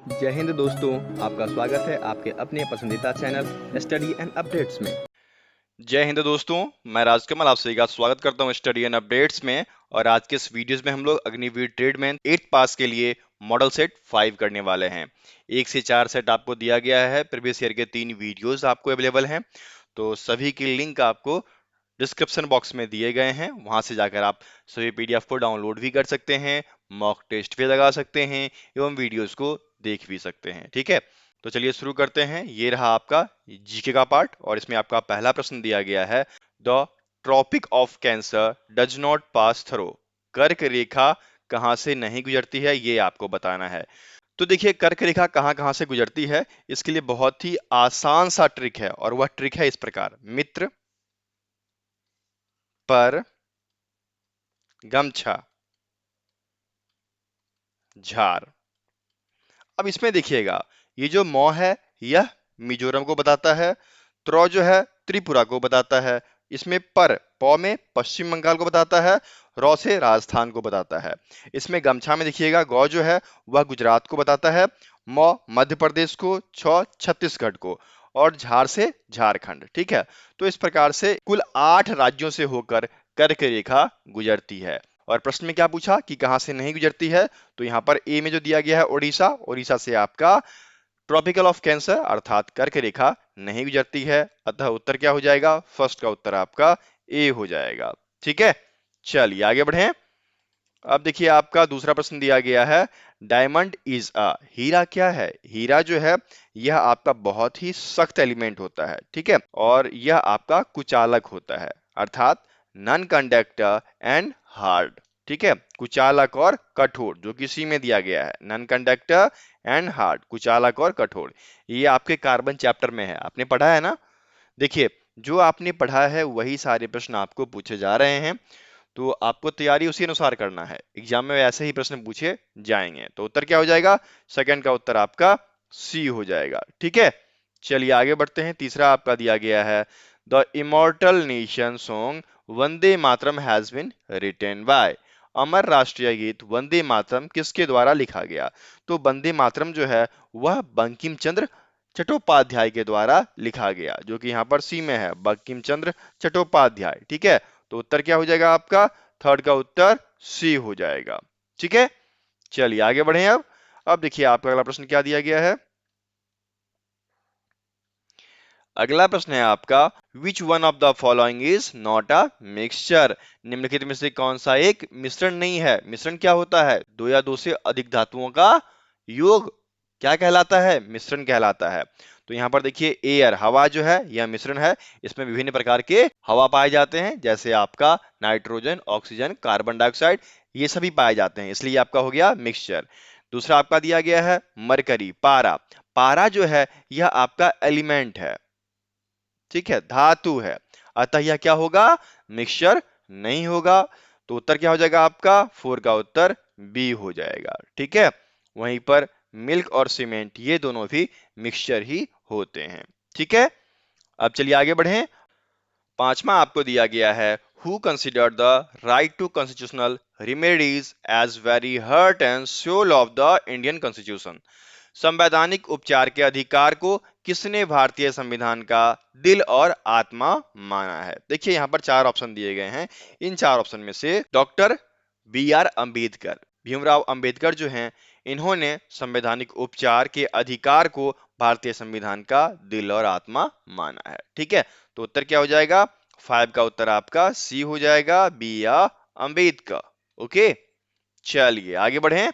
जय हिंद दोस्तों, आपका स्वागत है आपके अपने पसंदीदा चैनल स्टडी एंड अपडेट्स में। जय हिंद दोस्तों। मैं राजकमल आपसे एक स्वागत करता हूं स्टडी एंड अपडेट्स में। और आज के इस वीडियोस में हम लोग अग्निवीर ट्रेडमैन 8th पास के लिए मॉडल सेट 5 करने वाले हैं। 1 से 4 सेट आपको दिया गया है। प्रीवियस ईयर के 3 वीडियोस आपको अवेलेबल हैं, तो सभी की लिंक आपको डिस्क्रिप्शन बॉक्स में दिए गए हैं। वहां से जाकर आप सभी पीडीएफ को डाउनलोड भी कर सकते हैं, मॉक टेस्ट भी लगा सकते हैं एवं वीडियोस को देख भी सकते हैं। ठीक है, तो चलिए शुरू करते हैं। ये रहा आपका जीके का पार्ट और इसमें आपका पहला प्रश्न दिया गया है। The tropic of cancer does not pass through. कर्क रेखा कहां से नहीं गुजरती है, ये आपको बताना है। तो देखिए, कर्क रेखा कहां कहां से गुजरती है, इसके लिए बहुत ही आसान सा ट्रिक है और वह ट्रिक है इस प्रकार। मित्र, पर, गमछा, झार। अब इसमें देखिएगा, ये जो मौ है यह मिजोरम को बताता है, त्रो जो है त्रिपुरा को बताता है, इसमें पर पौ में पश्चिम बंगाल को बताता है, रौ से राजस्थान को बताता है। इसमें गमछा में देखिएगा, गौ जो है वह गुजरात को बताता है, मौ मध्य प्रदेश को, छ छत्तीसगढ़ को और झार से झारखंड। ठीक है, तो इस प्रकार से कुल 8 राज्यों से होकर कर्क रेखा गुजरती है। और प्रश्न में क्या पूछा कि कहां से नहीं गुजरती है, तो यहां पर ए में जो दिया गया है ओडिशा, ओडिशा से आपका ट्रॉपिकल ऑफ कैंसर अर्थात कर्क रेखा नहीं गुजरती है। अतः उत्तर क्या हो जाएगा, फर्स्ट का उत्तर आपका ए हो जाएगा। ठीक है, चलिए आगे बढ़ें। अब देखिए, आपका दूसरा प्रश्न दिया गया है। डायमंड इज अ, हीरा क्या है। हीरा जो है यह आपका बहुत ही सख्त एलिमेंट होता है। ठीक है, और यह आपका कुचालक होता है अर्थात नॉन कंडक्टर एंड हार्ड। ठीक है, कुचालक और कठोर, जो कि सी में दिया गया है, नॉन कंडक्टर एंड हार्ड, कुचालक और कठोर। ये आपके कार्बन चैप्टर में है, आपने पढ़ा है ना। देखिए, जो आपने पढ़ा है वही सारे प्रश्न आपको पूछे जा रहे हैं, तो आपको तैयारी उसी अनुसार करना है। एग्जाम में ऐसे ही प्रश्न पूछे जाएंगे, तो उत्तर क्या हो जाएगा, सेकंड का उत्तर आपका सी हो जाएगा। ठीक है, चलिए आगे बढ़ते हैं। तीसरा आपका दिया गया है। The immortal nation song Vande Mataram has been written by. अमर राष्ट्रीय गीत वंदे मातरम किसके द्वारा लिखा गया। तो वंदे मातरम जो है वह बंकिम चंद्र चट्टोपाध्याय के द्वारा लिखा गया, जो कि यहाँ पर सी में है, बंकिम चंद्र चट्टोपाध्याय। ठीक है, तो उत्तर क्या हो जाएगा आपका, थर्ड का उत्तर सी हो जाएगा। ठीक है, चलिए आगे बढ़े। अब देखिए, आपका अगला प्रश्न क्या दिया गया है। अगला प्रश्न है आपका, which one of the following is not a mixture. निम्नलिखित में से कौन सा एक मिश्रण नहीं है। मिश्रण क्या होता है, दो या दो से अधिक धातुओं का योग क्या कहलाता है, मिश्रण कहलाता है। तो यहाँ पर देखिए, एयर हवा जो है यह मिश्रण है। इसमें विभिन्न प्रकार के हवा पाए जाते हैं, जैसे आपका नाइट्रोजन, ऑक्सीजन, कार्बन डाइऑक्साइड, ये सभी पाए जाते हैं, इसलिए आपका हो गया मिक्सचर। दूसरा आपका दिया गया है मरकरी, पारा। पारा जो है यह आपका एलिमेंट है, ठीक है, धातु है, अतः यह क्या होगा, मिक्सचर नहीं होगा। तो उत्तर क्या हो जाएगा आपका, फोर का उत्तर बी हो जाएगा। ठीक है, वहीं पर मिल्क और सीमेंट ये दोनों भी मिक्सचर ही होते हैं। ठीक है, अब चलिए आगे बढ़ें। पांचवा आपको दिया गया है। Who considered the right to constitutional remedies as very heart and soul of the Indian constitution. संवैधानिक उपचार के अधिकार को किसने भारतीय संविधान का दिल और आत्मा माना है। देखिए, यहाँ पर चार ऑप्शन दिए गए हैं। इन चार ऑप्शन में से doctor B R Ambedkar, Bhimrao Ambedkar जो हैं, इन्होंने संवैधानिक उपचार के अधिकार को भारतीय संविधान का दिल और आत्मा माना है। ठीक है, तो उत्तर क्या हो जाएगा, फाइव का उत्तर आपका सी हो जाएगा, बी आर अंबेडकर। ओके, चलिए आगे बढ़ें।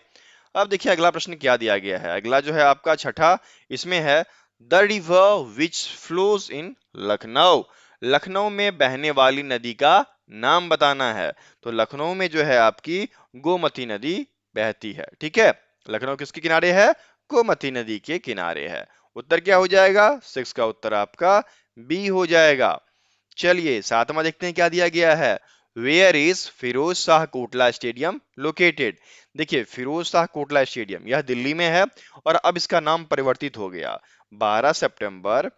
अब देखिए, अगला प्रश्न क्या दिया गया है। अगला जो है आपका छठा, इसमें है the river which flows in Lucknow. Lucknow में बहने वाली नदी का नाम बताना है। तो लखनऊ में जो है आपकी गोमती नदी बहती है। ठीक है, लखनऊ किसके किनारे है, गोमती नदी के किनारे है। उत्तर क्या हो जाएगा, सिक्स का उत्तर आपका बी हो जाएगा। चलिए सातवां देखते हैं क्या दिया गया है। Where is Feroz Shah Kotla stadium located. देखिए, फिरोज शाह कोटला स्टेडियम यह दिल्ली में है और अब इसका नाम परिवर्तित हो गया। 12 सितंबर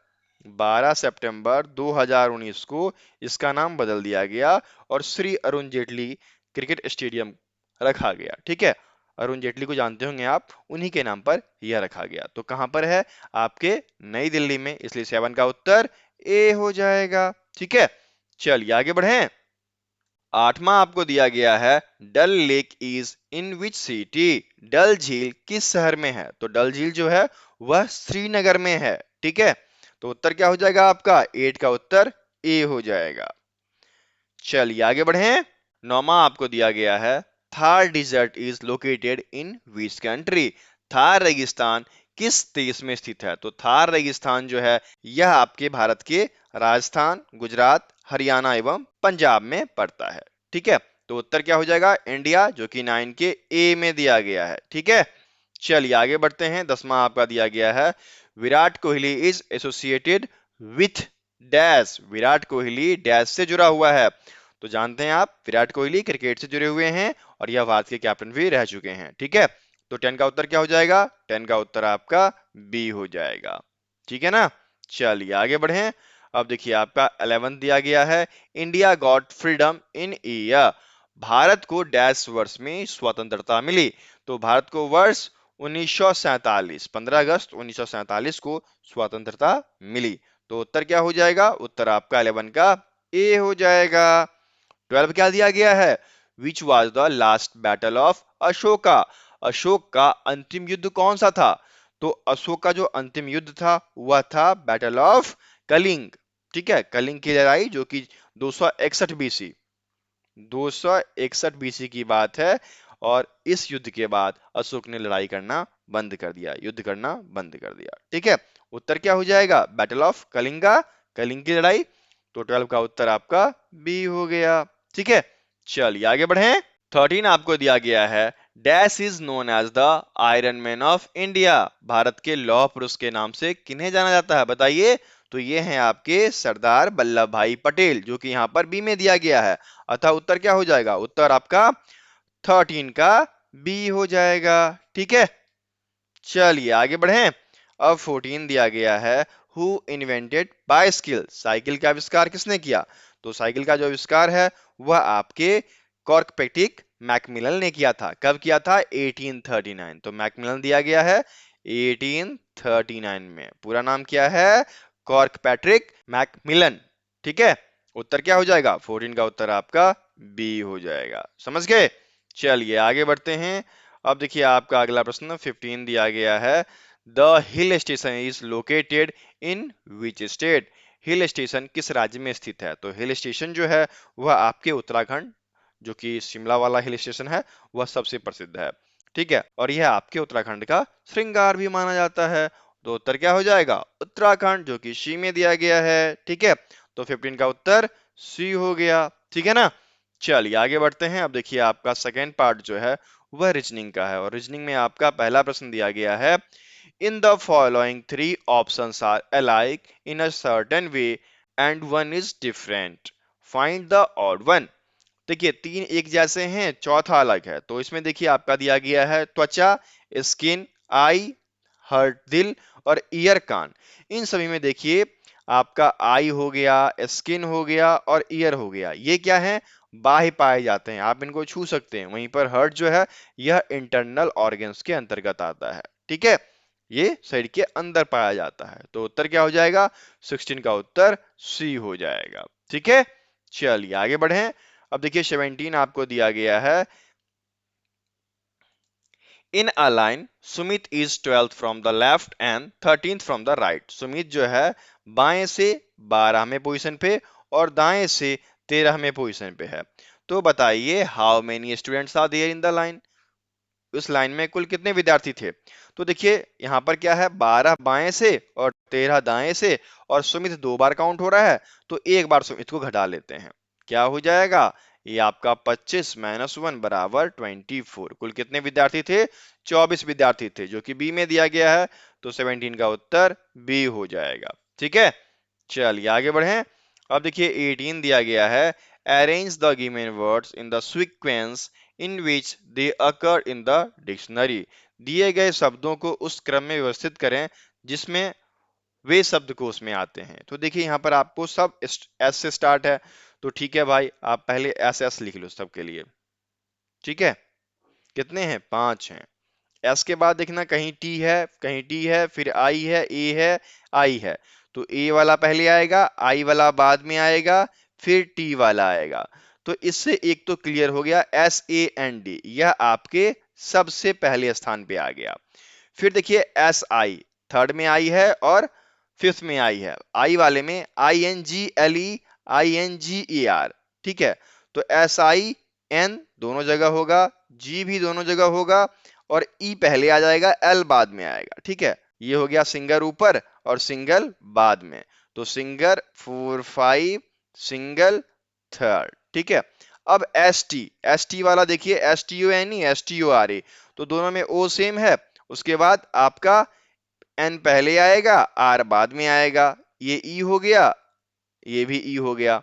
12 सितंबर 2019 को इसका नाम बदल दिया गया और श्री अरुण जेटली क्रिकेट स्टेडियम रखा गया। ठीक है, अरुण जेटली को जानते होंगे आप, उन्हीं के नाम पर यह रखा गया। तो कहां पर है? आपके नई दिल्ली में, इसलिए 7 का उत्तर ए हो जाएगा। ठीक है, चलिए आगे बढ़ें। आठवां आपको दिया गया है, Dal lake is in which city? Dal झील किस शहर में है? तो डल झील जो है वह श्रीनगर में है। ठीक है, तो उत्तर क्या हो जाएगा आपका? 8 का उत्तर ए हो जाएगा। चलिए आगे बढ़ें। नौवां आपको दिया गया है, Thar desert is located in which country? Thar रेगिस्तान किस देश में स्थित है? तो थार रेगिस्तान जो है यह आपके भारत के राजस्थान, गुजरात, हरियाणा एवं पंजाब में पड़ता है। ठीक है, तो उत्तर क्या हो जाएगा? इंडिया, जो कि 9 के ए में दिया गया है। ठीक है, चलिए आगे बढ़ते हैं। 10वां आपका दिया गया है, Virat Kohli is associated with dash? Virat Kohli dash से जुड़ा हुआ है? तो जानते हैं आप, विराट कोहली क्रिकेट से जुड़े हुए हैं और यह भारत के कैप्टन भी रह चुके हैं। ठीक है, तो 10 का उत्तर क्या हो जाएगा? 10 का उत्तर आपका बी हो जाएगा। ठीक है ना, चलिए आगे बढ़ें। अब देखिए आपका 11 दिया गया है, इंडिया गॉट फ्रीडम इन ईयर? भारत को डैश वर्ष में स्वतंत्रता मिली? तो भारत को वर्ष 1947, 15 अगस्त 1947 को स्वतंत्रता मिली। तो उत्तर क्या हो जाएगा? उत्तर आपका 11 का ए हो जाएगा। 12 क्या दिया गया है, which was the last battle of Ashoka? Ashok का अंतिम युद्ध कौन सा था? तो अशोक का जो अंतिम युद्ध था वह था बैटल ऑफ कलिंग। ठीक है, कलिंग की लड़ाई, जो कि 261 बीसी 261 बीसी की बात है। और इस युद्ध के बाद अशोक ने लड़ाई करना बंद कर दिया, युद्ध करना बंद कर दिया। ठीक है, उत्तर क्या हो जाएगा? बैटल ऑफ कलिंगा, कलिंग की लड़ाई। तो 12 का उत्तर आपका बी हो गया। ठीक है, चलिए आगे बढ़ें। 13 आपको दिया गया है, dash is known as the iron man of India? Bharat के लौह पुरुष के नाम से किन्हें जाना जाता है? बताइए। तो ये हैं आपके सरदार वल्लभ भाई पटेल, जो कि यहाँ पर बी में दिया गया है। अतः उत्तर क्या हो जाएगा? उत्तर आपका 13 का बी हो जाएगा। ठीक है, चलिए आगे बढ़ें। अब 14 दिया गया है, हु इन्वेंटेड बाइसिकल? साइकिल का आविष्कार किसने किया? तो साइकिल का जो आविष्कार है वह आपके कॉर्कपेटिक मैकमिलन ने किया था। कब किया था? 1839। तो मैकमिलन दिया गया है 1839 में। पूरा नाम क्या है? कॉर्कपैट्रिक मैकमिलन। ठीक है, उत्तर क्या हो जाएगा? 14 का उत्तर आपका बी हो जाएगा। समझ गए? चलिए आगे बढ़ते हैं। अब देखिए आपका अगला प्रश्न 15 दिया गया है, the hill station is located in which state? Hill station किस राज्य में स्थित है? तो हिल स्टेशन जो है वह आपके उत्तराखंड, जो कि शिमला वाला हिल स्टेशन है, वह सबसे प्रसिद्ध है। ठीक है, और यह आपके उत्तराखंड का श्रृंगार भी माना जाता है। तो उत्तर क्या हो जाएगा? उत्तराखंड, जो कि सी में दिया गया है। ठीक है, तो 15 का उत्तर सी हो गया। ठीक है ना, चलिए आगे बढ़ते हैं। अब देखिए आपका सेकेंड पार्ट जो है वह रीजनिंग का है, और रीजनिंग में आपका पहला प्रश्न दिया गया है, in the following three options are alike in a certain way and one is different, find the odd one. देखिए तीन एक जैसे हैं, चौथा अलग है। तो इसमें देखिए आपका दिया गया है त्वचा, स्किन, आई, हार्ट दिल, और ईयर कान। इन सभी में देखिए आपका आई हो गया, स्किन हो गया और ईयर हो गया, ये क्या है? बाह्य पाए जाते हैं, आप इनको छू सकते हैं। वहीं पर हार्ट जो है यह इंटरनल ऑर्गन्स के अंतर्गत आता है। ठीक है, ये शरीर के अंदर पाया जाता है। तो उत्तर क्या हो जाएगा? 16 का उत्तर सी हो जाएगा। ठीक है, चलिए आगे बढ़ें। अब देखिए 17 आपको दिया गया है, in a line Sumit is 12th from the left end 13th from the right? Sumit जो है बाएं से 12वें पोजीशन पे और दाएं से 13वें पोजीशन पे है। तो बताइए, how many students are there in the line? उस लाइन में कुल कितने विद्यार्थी थे? तो देखिए यहाँ पर क्या है, 12 बाएं से और 13 दाएं से, और सुमित 2 बार काउंट हो रहा है, तो एक बार सुमित को घटा लेते हैं। क्या हो जाएगा? ये आपका 25 माइनस 1 बराबर 24। कुल कितने विद्यार्थी थे? 24 विद्यार्थी थे, जो कि बी में दिया गया है। तो 17 का उत्तर बी हो जाएगा। ठीक है, चलिए आगे बढ़ें। अब देखिए 18 दिया गया है, arrange the given words in the sequence in which they occur in the dictionary? दिए गए शब्दों को उस क्रम में व्यवस्थित करें जिसमें वे शब्दकोश में आते हैं। तो देखिए यहाँ पर आपको सब एस से स्टार्ट है, तो ठीक है भाई, आप पहले एस एस लिख लो सबके लिए। ठीक है, कितने हैं? 5 हैं। एस के बाद देखना कहीं टी है, कहीं टी है, फिर आई है, ए है, आई है। तो ए वाला पहले आएगा, आई वाला बाद में आएगा, फिर टी वाला आएगा। तो इससे एक तो क्लियर हो गया, एस ए एन डी यह आपके सबसे पहले स्थान पे आ गया। फिर देखिए एस आई थर्ड में आई है और फिफ्थ में आई है। आई वाले में I N G L E, I N G E R, ठीक है। तो एस आई एन दोनों जगह होगा, जी भी दोनों जगह होगा, और ई पहले आ जाएगा, एल बाद में आएगा, ठीक है। ये हो गया सिंगल ऊपर और सिंगल बाद में। तो सिंगल 4 5, सिंगल थर्ड, ठीक है। अब एस टी वाला देखिए, S T O N E, S T O R A, तो दोनों में ओ सेम है। उसके बाद आपका एन पहले आएगा, आर बाद में आएगा। ये ई हो गया, ये भी ई हो गया।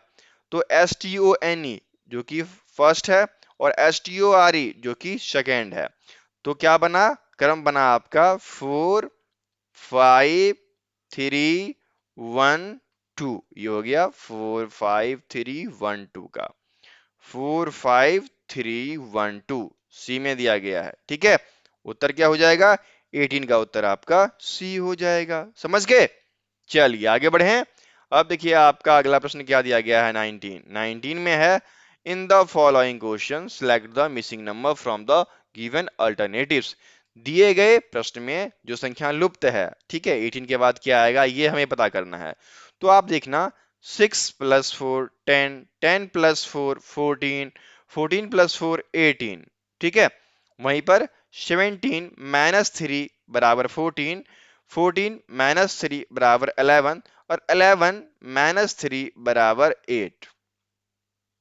तो S T O N E जो कि फर्स्ट है और S T O R E जो कि सेकेंड है। तो क्या बना? क्रम बना आपका 4 5 3 1 2। ये हो गया 4 5 3 1 2 का। 4 5 3 1 2 सी में दिया गया है, ठीक है। उत्तर क्या हो जाएगा? 18 का उत्तर आपका सी हो जाएगा। समझ गए? चलिए आगे बढ़े। अब देखिए आपका अगला प्रश्न क्या दिया गया है? 19 में है, in the following question select the missing number from the given alternatives. दिए गए प्रश्न में जो संख्या लुप्त है, ठीक है, 18 के बाद क्या आएगा ये हमें पता करना है। तो आप देखना 6 + 4 10, 10 + 4 14, 14 + 4 18, ठीक है। वहीं पर 17 - 3 = 14, 14 - 3 = 11 और 11 - 3 = 8,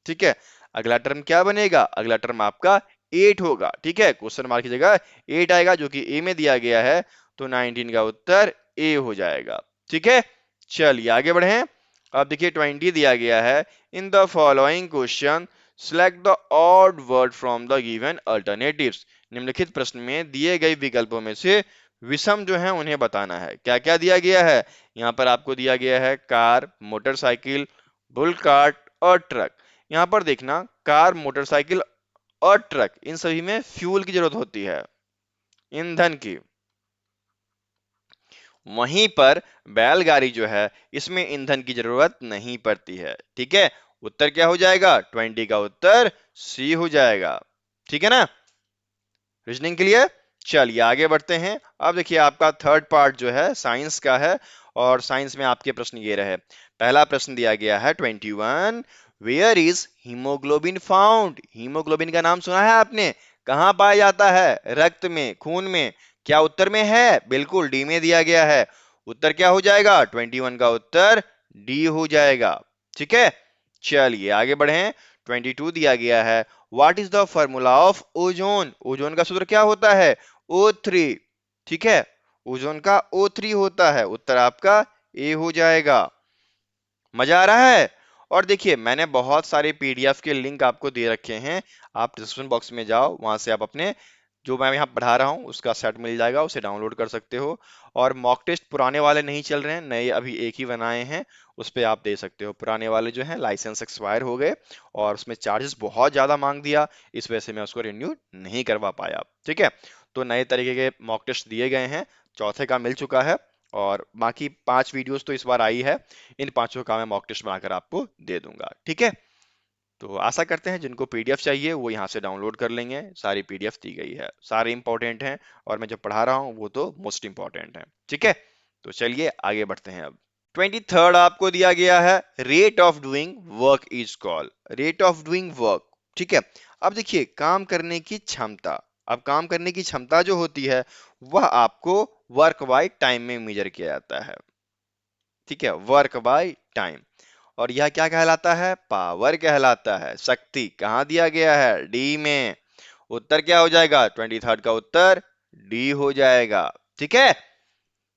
ठीक है। अगला टर्म क्या बनेगा? अगला टर्म आपका 8 होगा, ठीक है। क्वेश्चन मार्क की जगह 8 आएगा जो कि ए में दिया गया है। तो 19 का उत्तर ए हो जाएगा, ठीक है। चलिए आगे बढ़े। अब देखिए 20 दिया गया है, in the following question select the odd word from the given alternatives. निम्नलिखित प्रश्न में दिए गए विकल्पों में से विषम जो है उन्हें बताना है। क्या क्या दिया गया है? यहाँ पर आपको दिया गया है कार, मोटरसाइकिल, बुल कार्ट और ट्रक। यहाँ पर देखना कार, मोटरसाइकिल और ट्रक इन सभी में फ्यूल की जरूरत होती है, ईंधन की। वहीं पर बैलगाड़ी जो है इसमें ईंधन की जरूरत नहीं पड़ती है, ठीक है। उत्तर क्या हो जाएगा? 20 का उत्तर सी हो जाएगा, ठीक है ना। Reasoning clear? चलिए आगे बढ़ते हैं। अब देखिए आपका थर्ड पार्ट जो है साइंस का है और साइंस में आपके प्रश्न ये रहे। पहला प्रश्न दिया गया है 21, where is haemoglobin found. Haemoglobin का नाम सुना है आपने? कहाँ पाया जाता है? रक्त में, खून में। क्या उत्तर में है? बिल्कुल डी में दिया गया है। उत्तर क्या हो जाएगा? 21 का उत्तर डी हो जाएगा, ठीक है। चलिए आगे बढ़े। 22 दिया गया है, what is the formula of ozone. Ozone का सूत्र क्या होता है? O3, ठीक है। ओजोन का O3 होता है। उत्तर आपका ए हो जाएगा। मजा आ रहा है? और देखिए मैंने बहुत सारे पीडीएफ के लिंक आपको दे रखे हैं, आप डिस्क्रिप्शन बॉक्स में जाओ, वहां से आप अपने जो मैं यहाँ पढ़ा रहा हूँ उसका सेट मिल जाएगा, उसे डाउनलोड कर सकते हो। और मॉक टेस्ट पुराने वाले नहीं चल रहे हैं, नए अभी एक ही बनाए हैं, उस पर आप दे सकते हो। पुराने वाले जो हैं लाइसेंस एक्सपायर हो गए और उसमें चार्जेस बहुत ज़्यादा मांग दिया, इस वजह से मैं उसको रिन्यू नहीं करवा पाया, ठीक है। तो नए तरीके के मॉक टेस्ट दिए गए हैं, चौथे का मिल चुका है और बाकी 5 वीडियोस तो इस बार आई है, इन पांचों का मैं मॉक टेस्ट बनाकर आपको दे दूंगा, ठीक है। तो आशा करते हैं जिनको पीडीएफ चाहिए वो यहाँ से डाउनलोड कर लेंगे, सारी पीडीएफ दी गई है, सारे इंपॉर्टेंट हैं और मैं जो पढ़ा रहा हूँ वो तो मोस्ट इंपॉर्टेंट है, ठीक है। तो चलिए आगे बढ़ते हैं। अब 23rd आपको दिया गया है, rate of doing work is called. Rate of doing work, ठीक है। अब देखिए काम करने की क्षमता, अब काम करने की क्षमता जो होती है वह आपको वर्क बाय टाइम में मेजर किया जाता है, ठीक है, वर्क बाय टाइम। और यह क्या कहलाता है? पावर कहलाता है। शक्ति कहाँ दिया गया है? डी में। उत्तर क्या हो जाएगा? 23rd का उत्तर डी हो जाएगा, ठीक है।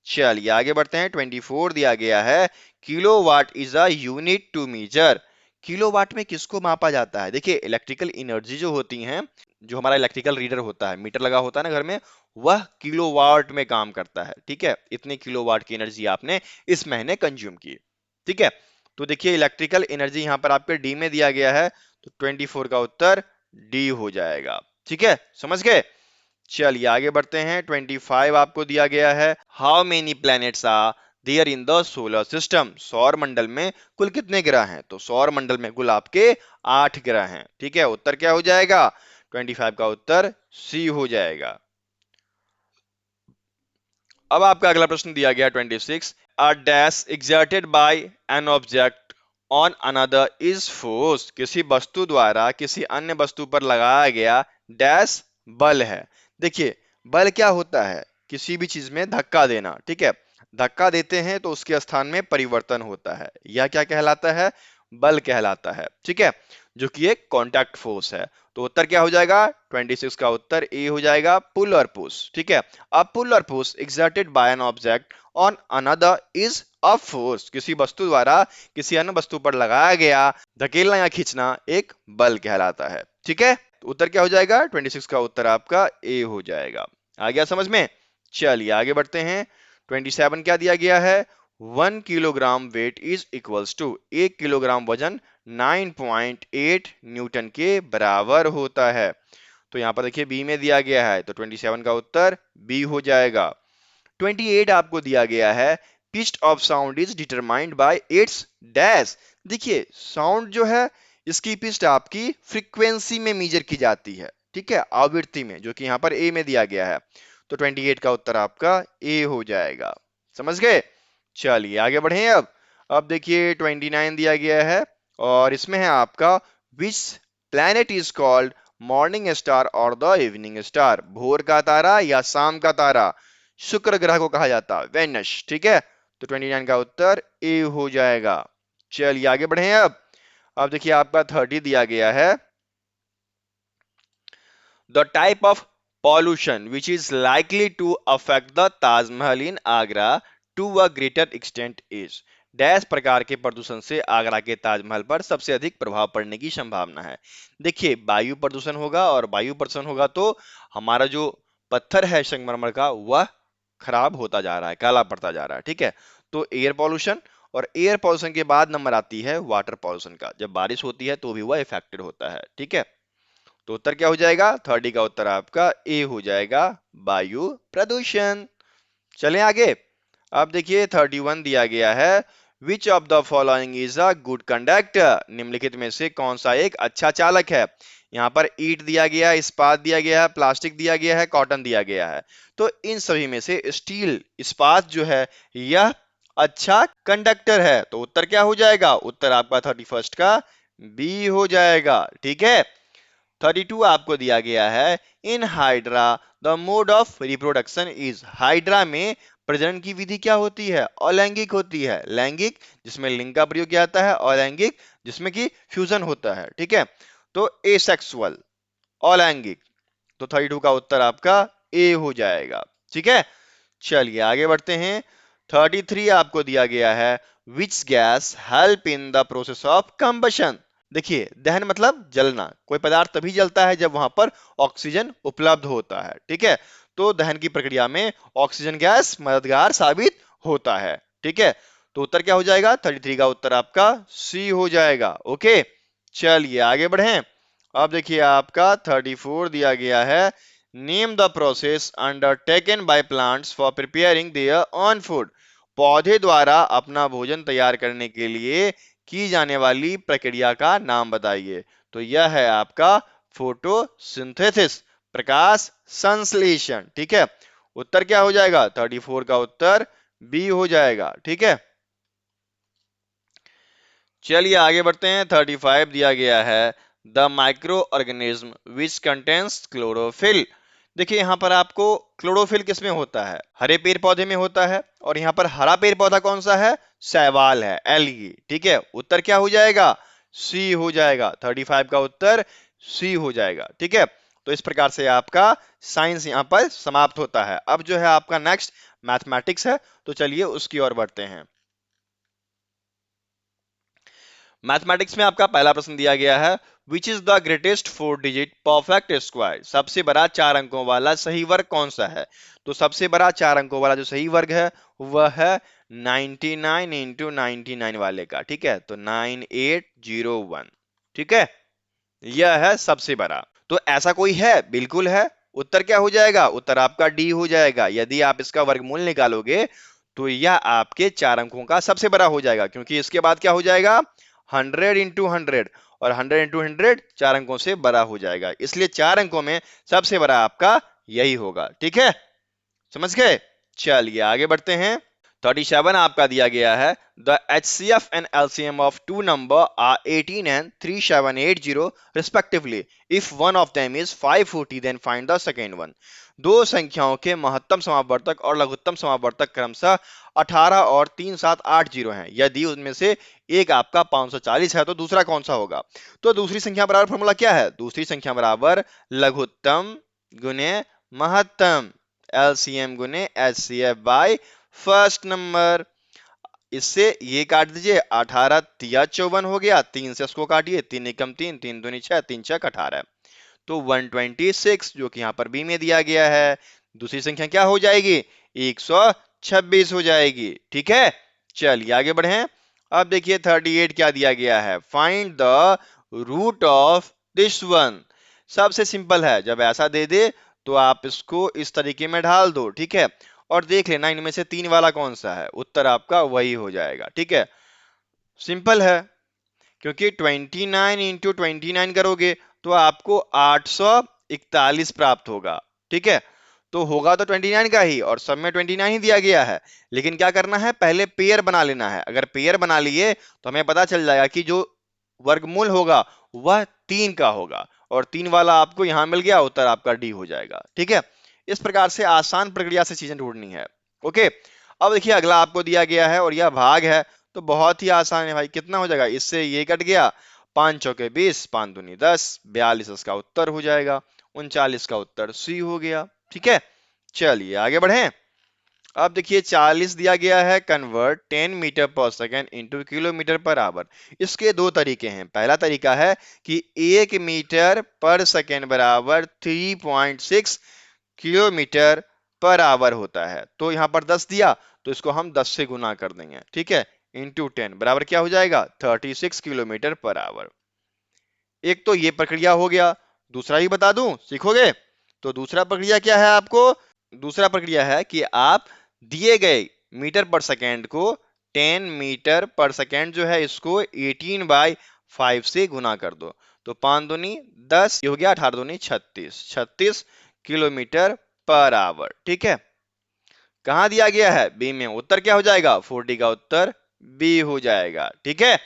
चलिए आगे बढ़ते हैं। 24 दिया गया है, kilowatt is a unit to measure. Kilowatt में किसको मापा जाता है? देखिए इलेक्ट्रिकल एनर्जी जो होती है, जो हमारा इलेक्ट्रिकल रीडर होता है, मीटर लगा होता है ना घर में, वह किलोवाट में काम करता है, ठीक है। इतने किलोवाट की एनर्जी आपने इस महीने कंज्यूम की, ठीक है। तो देखिए इलेक्ट्रिकल एनर्जी यहाँ पर आपके डी में दिया गया है, तो 24 का उत्तर डी हो जाएगा, ठीक है, समझ गए। चलिए आगे बढ़ते हैं। 25 आपको दिया गया है, how many planets are there in the solar system. सौर मंडल में कुल कितने ग्रह हैं? तो सौर मंडल में कुल आपके 8 ग्रह हैं। ठीक है, उत्तर क्या हो जाएगा? 25 का उत्तर सी हो जाएगा। अब आपका अगला प्रश्न दिया गया 26, a dash exerted by an object on another is force. किसी वस्तु द्वारा किसी अन्य वस्तु पर लगाया गया डैश बल है। देखिए, बल क्या होता है? किसी भी चीज में धक्का देना। ठीक है, धक्का देते हैं तो उसके स्थान में परिवर्तन होता है, यह क्या कहलाता है? बल कहलाता है। ठीक है, जो कि एक कॉन्टैक्ट फोर्स है। तो उत्तर क्या हो जाएगा? 26 का उत्तर ए हो जाएगा, पुल और पुश। ठीक है, A pull or push exerted by an object on another is a force। किसी वस्तु द्वारा किसी अन्य वस्तु पर लगाया गया धकेलना या खींचना एक बल कहलाता है। ठीक है, तो उत्तर क्या हो जाएगा? 26 का उत्तर आपका ए हो जाएगा। आ गया समझ में? चलिए आगे बढ़ते हैं। 27 क्या दिया गया है? 1 kilogram weight is equals to, 1 kilogram वजन 9.8 न्यूटन के बराबर होता है। तो यहां पर देखिए बी में दिया गया है, तो 27 का उत्तर बी हो जाएगा। 28 आपको दिया गया है, pitch of sound is determined by it's dash. देखिए, साउंड जो है इसकी पिच आपकी फ्रीक्वेंसी में मेजर की जाती है। ठीक है, आवृत्ति में, जो कि यहाँ पर ए में दिया गया है। तो 28 का उत्तर आपका ए हो जाएगा। समझ गए? चलिए आगे बढ़े। अब देखिए 29 दिया गया है, और इसमें है आपका, which planet is called morning star और द इवनिंग स्टार। भोर का तारा या शाम का तारा शुक्र ग्रह को कहा जाता है, वेनस। ठीक है, तो 29 का उत्तर ए हो जाएगा। चलिए आगे बढ़े। अब देखिए आपका 30 दिया गया है, the type of pollution which is likely to affect the Taj Mahal in Agra to a greater extent is. Dash प्रकार के प्रदूषण से आगरा के ताजमहल पर सबसे अधिक प्रभाव पड़ने की संभावना है। देखिए, वायु प्रदूषण होगा, और वायु प्रदूषण होगा तो हमारा जो पत्थर है संगमरमर का, वह खराब होता जा रहा है, काला पड़ता जा रहा है। ठीक है, तो एयर पॉल्यूशन, और एयर पॉल्यूशन के बाद नंबर आती है वाटर पॉल्यूशन का। जब बारिश होती है तो भी वह इफेक्टेड होता है। ठीक है, तो उत्तर क्या हो जाएगा? 30 का उत्तर आपका ए हो जाएगा, वायु प्रदूषण। चलें आगे। अब देखिए 31 दिया गया है, which of the following is a good conductor. निम्नलिखित में से कौन सा एक अच्छा चालक है? यहाँ पर ईंट दिया गया है, इस्पात दिया गया है, प्लास्टिक दिया गया है, कॉटन दिया गया है। तो इन सभी में से स्टील, इस्पात जो है, यह अच्छा कंडक्टर है। तो उत्तर क्या हो जाएगा? उत्तर आपका 31 का बी हो जाएगा। ठीक है, 32 आपको दिया गया है, in hydra the mode of reproduction is. Hydra में प्रजनन की विधि क्या होती है? अलैंगिक होती है। लैंगिक जिसमें लिंग का प्रयोग किया जाता है, अलैंगिक जिसमें कि फ्यूजन होता है। ठीक है, तो एसेक्सुअल, अलैंगिक। तो 32 का उत्तर आपका ए हो जाएगा। ठीक है, चलिए आगे बढ़ते हैं। 33 आपको दिया गया है, which gas help in the process of combustion. देखिए, दहन मतलब जलना। कोई पदार्थ तभी जलता है जब वहां पर ऑक्सीजन उपलब्ध होता है। ठीक है, तो दहन की प्रक्रिया में ऑक्सीजन गैस मददगार साबित होता है। ठीक है, तो उत्तर क्या हो जाएगा? 33 का उत्तर आपका सी हो जाएगा। ओके, चलिए आगे बढ़ें। अब देखिए आपका 34 दिया गया है, name the process undertaken by plants for preparing their own food. पौधे द्वारा अपना भोजन तैयार करने के लिए की जाने वाली प्रक्रिया का नाम बताइए। तो यह है आपका फोटोसिंथेसिस, प्रकाश संश्लेषण। ठीक है, उत्तर क्या हो जाएगा? 34 का उत्तर बी हो जाएगा। ठीक है, चलिए आगे बढ़ते हैं। 35 दिया गया है, the micro organism which contains chlorophyll. देखिए, यहां पर आपको क्लोरोफिल किसमें होता है? हरे पेड़ पौधे में होता है, और यहां पर हरा पेड़ पौधा कौन सा है? शैवाल है, एल्गी। ठीक है, उत्तर क्या हो जाएगा? सी हो जाएगा। 35 का उत्तर सी हो जाएगा। ठीक है, तो इस प्रकार से आपका साइंस यहां पर समाप्त होता है। अब जो है आपका नेक्स्ट मैथमेटिक्स है, तो चलिए उसकी ओर बढ़ते हैं। मैथमेटिक्स में आपका पहला प्रश्न दिया गया है, which is the greatest 4 digit perfect square. सबसे बड़ा 4 अंकों वाला सही वर्ग कौन सा है? तो सबसे बड़ा 4 अंकों वाला जो सही वर्ग है, वह है 99 इंटू 99 वाले का। ठीक है, तो 9801। ठीक है, यह है सबसे बड़ा। तो ऐसा कोई है? बिल्कुल है। उत्तर क्या हो जाएगा? उत्तर आपका डी हो जाएगा। यदि आप इसका वर्गमूल निकालोगे तो यह आपके 4 अंकों का सबसे बड़ा हो जाएगा, क्योंकि इसके बाद क्या हो जाएगा? 100 इंटू 100, और 100 इंटू 100 4 अंकों से बड़ा हो जाएगा, इसलिए 4 अंकों में सबसे बड़ा आपका यही होगा। ठीक है, समझ गए? चलिए आगे बढ़ते हैं। 37 आपका दिया गया है, the HCF and LCM of two number are 18 and 3780 respectively. If one of them is 540 then find the second one. दो संख्याओं के महत्तम समापवर्तक और लघुत्तम समापवर्तक क्रमशः 18 और 3780 हैं। यदि उनमें से एक आपका 540 है तो दूसरा कौन सा होगा? तो दूसरी संख्या बराबर फॉर्मूला क्या है? दूसरी संख्या बराबर लघुत्तम गुने महत्तम, LCM गुने HCF बाय फर्स्ट नंबर। इससे ये काट दीजिए, 18 तिया 54 हो गया, 3 से इसको काटिए, 3 एकम 3, 3 दूनी 6, 3 छक 18, तो 126 जो कि यहाँ पर बी में दिया गया है। दूसरी संख्या क्या हो जाएगी? 126 हो जाएगी। ठीक है, चलिए आगे बढ़ें। अब देखिए 38 क्या दिया गया है, find the root of this one. सबसे सिंपल है, जब ऐसा दे दे तो आप इसको इस तरीके में ढाल दो। ठीक है, और देख लेना इनमें से 3 वाला कौन सा है, उत्तर आपका वही हो जाएगा। ठीक है, सिंपल है, क्योंकि 29 इंटू 29 करोगे तो आपको 841 प्राप्त होगा। ठीक है, तो होगा तो 29 का ही, और सब में 29 ही दिया गया है, लेकिन क्या करना है, पहले पेयर बना लेना है। अगर पेयर बना लिए तो हमें पता चल जाएगा कि जो वर्गमूल होगा वह 3 का होगा, और 3 वाला आपको यहां मिल गया, उत्तर आपका डी हो जाएगा। ठीक है, इस प्रकार से आसान प्रक्रिया से चीजें ढूंढनी है। ओके, अब देखिए अगला आपको दिया गया है और यह भाग है, तो बहुत ही आसान है भाई। कितना हो जाएगा, इससे ये कट गया, 5 चौके 20, 5 दूनी 10, 42 इसका उत्तर हो जाएगा, 39 का उत्तर सी हो गया। ठीक है, चलिए आगे बढ़ें। अब देखिए 40 दिया गया है, कन्वर्ट 10 मीटर पर second into kilometre per hour. इसके दो तरीके हैं। पहला तरीका है कि 1 मीटर पर सेकेंड बराबर 3.6 किलोमीटर पर आवर होता है, तो यहां पर 10 दिया तो इसको हम 10 से गुना कर देंगे। ठीक है, इंटू 10 बराबर क्या हो जाएगा, 36 किलोमीटर पर आवर। एक तो ये प्रक्रिया हो गया, दूसरा ही बता दूं, सीखोगे? तो दूसरा प्रक्रिया क्या है आपको? दूसरा प्रक्रिया है कि आप दिए गए मीटर पर सेकेंड को 10 मीटर पर सेकेंड जो है इसको 18 बाय 5 से गुना कर दो, तो 5 दूनी 10, ये हो गया 18 दूनी 36, 36 किलोमीटर पर आवर। ठीक है, कहां दिया गया है, बी में। उत्तर क्या हो जाएगा, 40 का उत्तर बी हो जाएगा। ठीक है,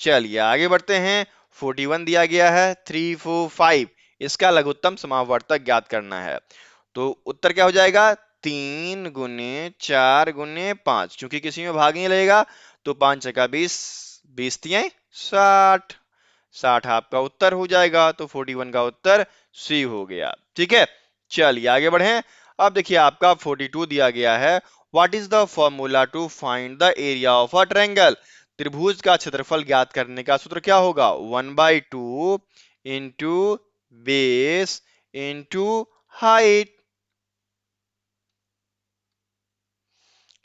चलिए आगे बढ़ते हैं। 41 दिया गया है, 3 4 5, इसका लघुत्तम समावर्तक ज्ञात करना है, तो उत्तर क्या हो जाएगा, 3 गुने 4 गुने 5, क्योंकि किसी में भाग नहीं लगेगा, तो 5 चका 20, 20 तियां 60, 60 आपका उत्तर हो जाएगा, तो 41 का उत्तर सी हो गया। ठीक है, चलिए आगे बढ़ें। अब देखिए आपका 42 दिया गया है, what is the formula to find the area of a triangle. त्रिभुज का क्षेत्रफल ज्ञात करने का सूत्र क्या होगा, 1/2 इंटू बेस इंटू हाइट।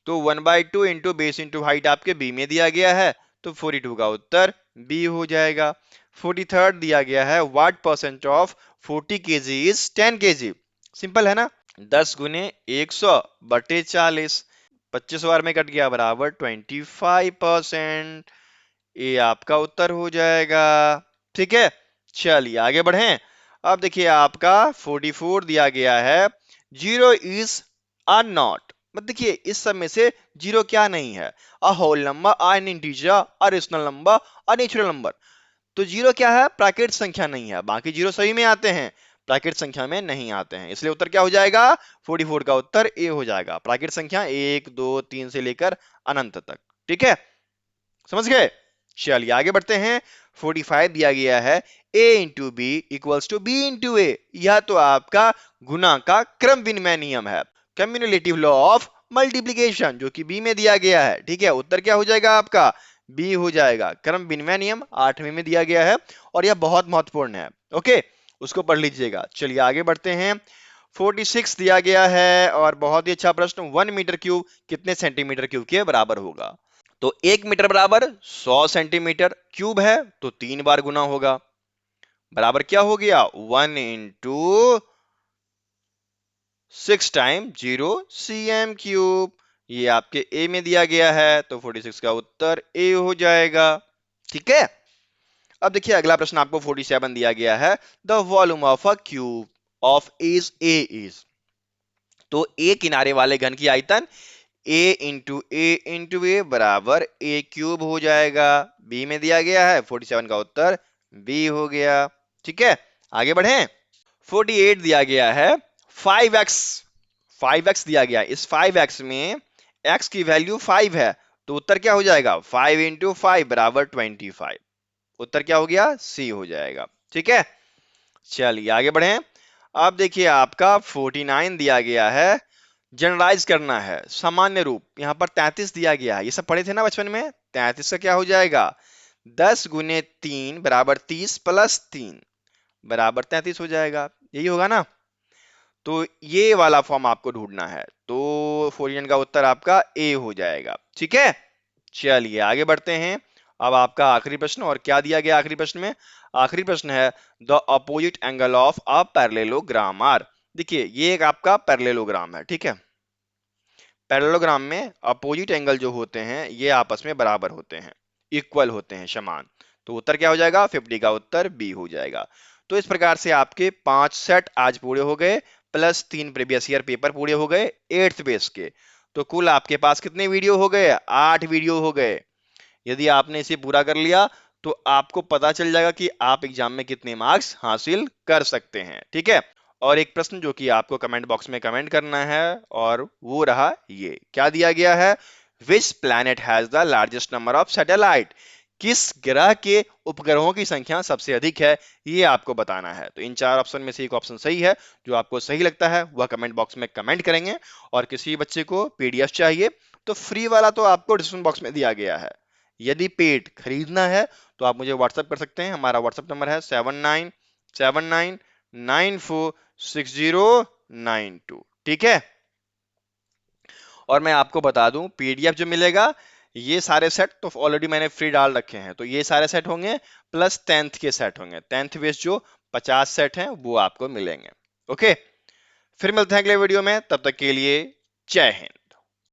तो 1/2 इंटू बेस इंटू हाइट आपके बी में दिया गया है, तो 42 का उत्तर बी हो जाएगा। 43 दिया गया है, what percent of 40 KG is 10 KG. Simple है ना, 10 गुने 100 बटे 40, 25 बार में कट गया, बराबर 25%, ये आपका उत्तर हो जाएगा। ठीक है, चलिए आगे बढ़ें। अब देखिए आपका 44 दिया गया है, 0 इज अ नॉट। मतलब देखिए इस सब में से 0 क्या नहीं है, a whole number, an integer, a rational number, a natural number. तो 0 क्या है, प्राकृत संख्या नहीं है, बाकी 0 सही में आते हैं, प्राकृत संख्या में नहीं आते हैं, इसलिए उत्तर क्या हो जाएगा, 44 का उत्तर ए हो जाएगा। प्राकृत संख्या 1 2 3 से लेकर अनंत तक। ठीक है, समझ गए? चलिए आगे बढ़ते हैं। 45 दिया गया है, a into B equals to B into A. यह तो आपका गुना का क्रम विनिमय नियम है, कम्युलेटिव लॉ ऑफ मल्टीप्लीकेशन, जो कि बी में दिया गया है। ठीक है, उत्तर क्या हो जाएगा आपका, बी हो जाएगा। क्रम विनिमय नियम 8वीं में दिया गया है, और यह बहुत महत्वपूर्ण है। ओके, उसको पढ़ लीजिएगा। चलिए आगे बढ़ते हैं। 46 दिया गया है, और बहुत ही अच्छा प्रश्न, 1 मीटर क्यूब कितने सेंटीमीटर क्यूब के बराबर होगा। तो 1 मीटर बराबर 100 सेंटीमीटर क्यूब है, तो 3 बार गुना होगा, बराबर क्या हो गया 1 इंटू 6 टाइम 0 cm³। ये आपके ए में दिया गया है, तो 46 का उत्तर ए हो जाएगा। ठीक है। अब देखिए अगला प्रश्न आपको 47 दिया गया है, the volume of a cube of is a is. तो ए किनारे वाले घन की आयतन ए बराबर ए क्यूब हो जाएगा। बी में दिया गया है, 47 का उत्तर बी हो गया। ठीक है, आगे बढ़ें। 48 दिया गया है 5x। 5x दिया गया, इस 5x में x की वैल्यू 5 है, तो उत्तर क्या हो जाएगा 5 इंटू 5 बराबर 25। उत्तर क्या हो गया सी हो जाएगा। ठीक है, चलिए आगे बढ़ें। अब देखिए आपका 49 दिया गया है, जनरलाइज करना है, सामान्य रूप। यहां पर 33 दिया गया है, ये सब पढ़े थे ना बचपन में। 33 का क्या हो जाएगा 10 गुने 3 बराबर 30 प्लस 3 बराबर 33 हो जाएगा, यही होगा ना। तो ये वाला फॉर्म आपको ढूंढना है, तो 49 का उत्तर आपका ए हो जाएगा। ठीक है, चलिए आगे बढ़ते हैं। अब आपका आखिरी प्रश्न, और क्या दिया गया आखिरी प्रश्न में। आखिरी प्रश्न है the opposite angle of a parallelogram are. देखिए ये एक आपका पैरेललोग्राम है, ठीक है। पैरेललोग्राम में अपोजिट एंगल जो होते हैं ये आपस में बराबर होते हैं, इक्वल होते हैं, समान। तो उत्तर क्या हो जाएगा 50 का उत्तर बी हो जाएगा। तो इस प्रकार से आपके 5 सेट आज पूरे हो गए, प्लस 3 प्रीवियस ईयर पेपर पूरे हो गए 8th बेस के। तो कुल आपके पास कितने वीडियो हो गए 8 वीडियो हो गए। यदि आपने इसे पूरा कर लिया तो आपको पता चल जाएगा कि आप एग्जाम में कितने मार्क्स हासिल कर सकते हैं। ठीक है, और एक प्रश्न जो कि आपको कमेंट बॉक्स में कमेंट करना है, और वो रहा ये, क्या दिया गया है, which planet has the largest number of satellite. किस ग्रह के उपग्रहों की संख्या सबसे अधिक है, ये आपको बताना है। तो इन 4 ऑप्शन में से एक ऑप्शन सही है, जो आपको सही लगता है वह कमेंट बॉक्स में कमेंट करेंगे। और किसी बच्चे को पीडीएफ चाहिए तो फ्री वाला तो आपको डिस्क्रिप्शन बॉक्स में दिया गया है। यदि पेड खरीदना है तो आप मुझे व्हाट्सएप कर सकते हैं, हमारा व्हाट्सएप नंबर है 7979946092। ठीक है, और मैं आपको बता दूं पीडीएफ जो मिलेगा, ये सारे सेट तो ऑलरेडी मैंने फ्री डाल रखे हैं, तो ये सारे सेट होंगे प्लस 10th के सेट होंगे। 10th बेस जो 50 सेट हैं वो आपको मिलेंगे। ओके, फिर मिलते हैं अगले वीडियो में, तब तक के लिए जय हिंद।